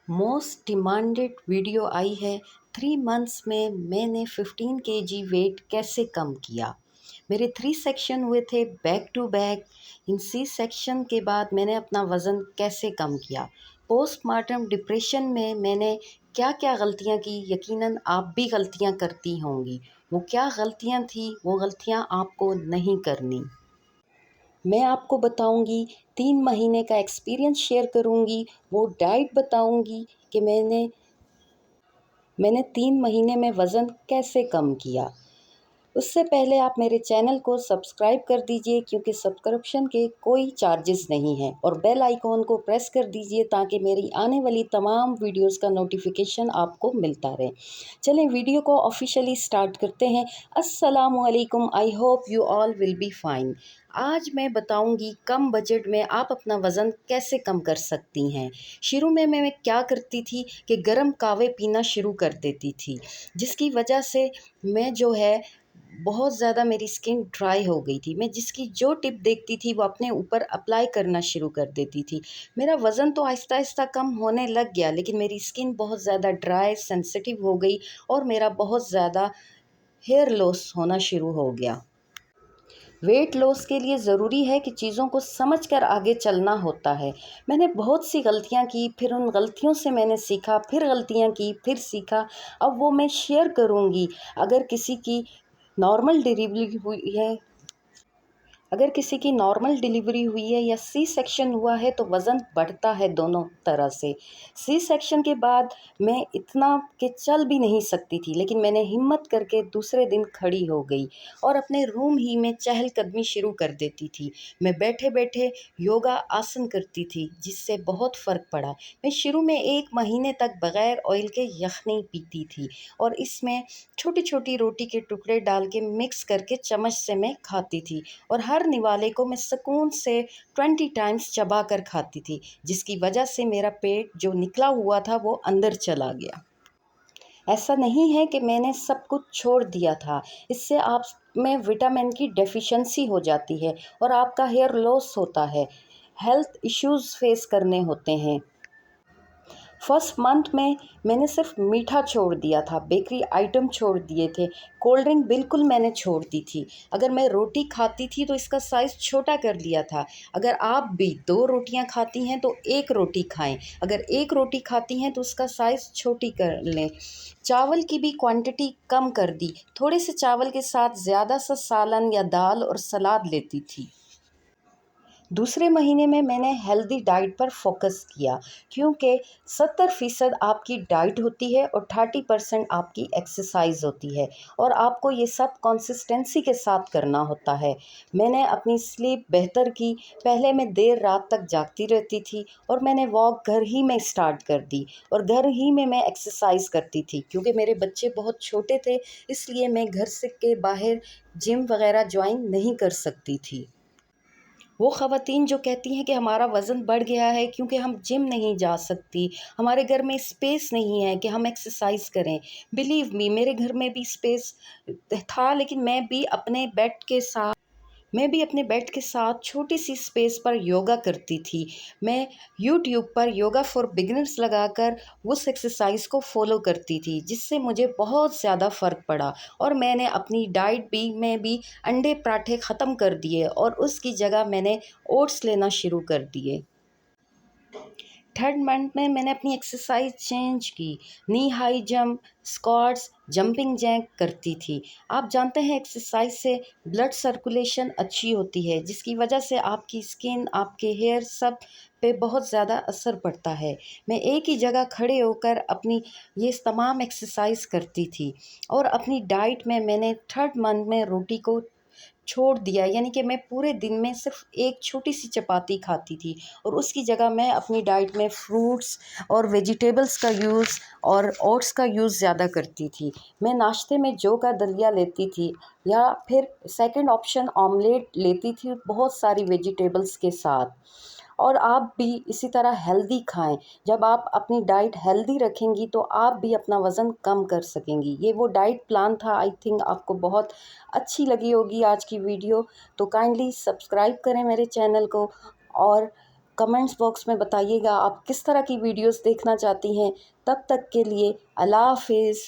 Most demanded video आई है 3 months में मैंने 15 kg वेट कैसे कम किया। मेरे 3 सेक्शन हुए थे back to back. In C section के बाद मैंने अपना वज़न कैसे कम किया। पोस्टमार्टम डिप्रेशन में मैंने क्या क्या गलतियां की, यकीनन आप भी गलतियां करती होंगी। वो क्या गलतियां थी, वो गलतियां आपको नहीं करनी। मैं आपको बताऊंगी, 3 महीने का एक्सपीरियंस शेयर करूंगी, वो डाइट बताऊंगी कि मैंने 3 महीने में वज़न कैसे कम किया। उससे पहले आप मेरे चैनल को सब्सक्राइब कर दीजिए, क्योंकि सब्सक्रिप्शन के कोई चार्जेस नहीं हैं, और बेल आइकॉन को प्रेस कर दीजिए ताकि मेरी आने वाली तमाम वीडियोस का नोटिफिकेशन आपको मिलता रहे। चलें वीडियो को ऑफिशियली स्टार्ट करते हैं। अस्सलामु अलैकुम, I hope you all will be fine. आज मैं बताऊंगी कम बजट में आप अपना वज़न कैसे कम कर सकती हैं। शुरू में मैं क्या करती थी कि गर्म कावे पीना शुरू कर देती थी, जिसकी वजह से मैं जो है बहुत ज़्यादा मेरी स्किन ड्राई हो गई थी। मैं जिसकी जो टिप देखती थी वो अपने ऊपर अप्लाई करना शुरू कर देती थी। मेरा वज़न तो आहिस्ता आहिस्ता कम होने लग गया, लेकिन मेरी स्किन बहुत ज़्यादा ड्राई सेंसिटिव हो गई और मेरा बहुत ज़्यादा हेयर लॉस होना शुरू हो गया। वेट लॉस के लिए ज़रूरी है कि चीज़ों को समझकर आगे चलना होता है। मैंने बहुत सी गलतियां की, फिर उन गलतियों से मैंने सीखा, फिर गलतियां की, फिर सीखा। अब वो मैं शेयर करूंगी। अगर किसी की नॉर्मल डिलीवरी हुई है अगर किसी की नॉर्मल डिलीवरी हुई है या सी सेक्शन हुआ है तो वज़न बढ़ता है दोनों तरह से। सी सेक्शन के बाद मैं इतना कि चल भी नहीं सकती थी, लेकिन मैंने हिम्मत करके दूसरे दिन खड़ी हो गई और अपने रूम ही में चहलकदमी शुरू कर देती थी। मैं बैठे बैठे योगा आसन करती थी, जिससे बहुत फ़र्क पड़ा। मैं शुरू में 1 महीने तक बग़ैर ऑयल के यखनी पीती थी, और इसमें छोटी छोटी रोटी के टुकड़े डाल के मिक्स करके चम्मच से मैं खाती थी, और हर निवाले को मैं सुकून से 20 टाइम्स चबा कर खाती थी, जिसकी वजह से मेरा पेट जो निकला हुआ था वो अंदर चला गया। ऐसा नहीं है कि मैंने सब कुछ छोड़ दिया था। इससे आप में विटामिन की डेफिशिएंसी हो जाती है और आपका हेयर लॉस होता है, हेल्थ इश्यूज़ फेस करने होते हैं। फर्स्ट मंथ में मैंने सिर्फ मीठा छोड़ दिया था, बेकरी आइटम छोड़ दिए थे, कोल्ड ड्रिंक बिल्कुल मैंने छोड़ दी थी। अगर मैं रोटी खाती थी तो इसका साइज़ छोटा कर लिया था। अगर आप भी 2 रोटियां खाती हैं तो 1 रोटी खाएं। अगर 1 रोटी खाती हैं तो उसका साइज़ छोटी कर लें। चावल की भी क्वांटिटी कम कर दी। थोड़े से चावल के साथ ज़्यादा सा सालन या दाल और सलाद लेती थी। दूसरे महीने में मैंने हेल्दी डाइट पर फोकस किया, क्योंकि 70% आपकी डाइट होती है और 30% आपकी एक्सरसाइज होती है, और आपको ये सब कंसिस्टेंसी के साथ करना होता है। मैंने अपनी स्लीप बेहतर की। पहले मैं देर रात तक जागती रहती थी, और मैंने वॉक घर ही में स्टार्ट कर दी, और घर ही में मैं एक्सरसाइज करती थी। क्योंकि मेरे बच्चे बहुत छोटे थे, इसलिए मैं घर से के बाहर जिम वगैरह ज्वाइन नहीं कर सकती थी। वो ख़वातीन जो कहती हैं कि हमारा वज़न बढ़ गया है क्योंकि हम जिम नहीं जा सकती, हमारे घर में स्पेस नहीं है कि हम एक्सरसाइज करें। बिलीव मी, मेरे घर में भी स्पेस था, लेकिन मैं भी अपने बेड के साथ छोटी सी स्पेस पर योगा करती थी। मैं यूट्यूब पर योगा फॉर बिगिनर्स लगाकर उस एक्सरसाइज को फॉलो करती थी, जिससे मुझे बहुत ज़्यादा फ़र्क पड़ा, और मैंने अपनी डाइट में भी अंडे पराठे ख़त्म कर दिए, और उसकी जगह मैंने ओट्स लेना शुरू कर दिए। थर्ड मंथ में मैंने अपनी एक्सरसाइज चेंज की। Knee high jump, squats, jumping jack करती थी। आप जानते हैं एक्सरसाइज से ब्लड सर्कुलेशन अच्छी होती है, जिसकी वजह से आपकी स्किन, आपके हेयर सब पे बहुत ज़्यादा असर पड़ता है। मैं एक ही जगह खड़े होकर अपनी ये तमाम एक्सरसाइज करती थी, और अपनी डाइट में मैंने थर्ड मंथ में रोटी को छोड़ दिया, यानी कि मैं पूरे दिन में सिर्फ एक छोटी सी चपाती खाती थी, और उसकी जगह मैं अपनी डाइट में फ्रूट्स और वेजिटेबल्स का यूज़ और ओट्स का यूज़ ज़्यादा करती थी। मैं नाश्ते में जौ का दलिया लेती थी, या फिर सेकंड ऑप्शन ऑमलेट लेती थी बहुत सारी वेजिटेबल्स के साथ। और आप भी इसी तरह हेल्दी खाएं। जब आप अपनी डाइट हेल्दी रखेंगी तो आप भी अपना वज़न कम कर सकेंगी। ये वो डाइट प्लान था। आई थिंक आपको बहुत अच्छी लगी होगी आज की वीडियो। तो काइंडली सब्सक्राइब करें मेरे चैनल को, और कमेंट्स बॉक्स में बताइएगा आप किस तरह की वीडियोस देखना चाहती हैं। तब तक के लिए अल्लाह हाफिज़।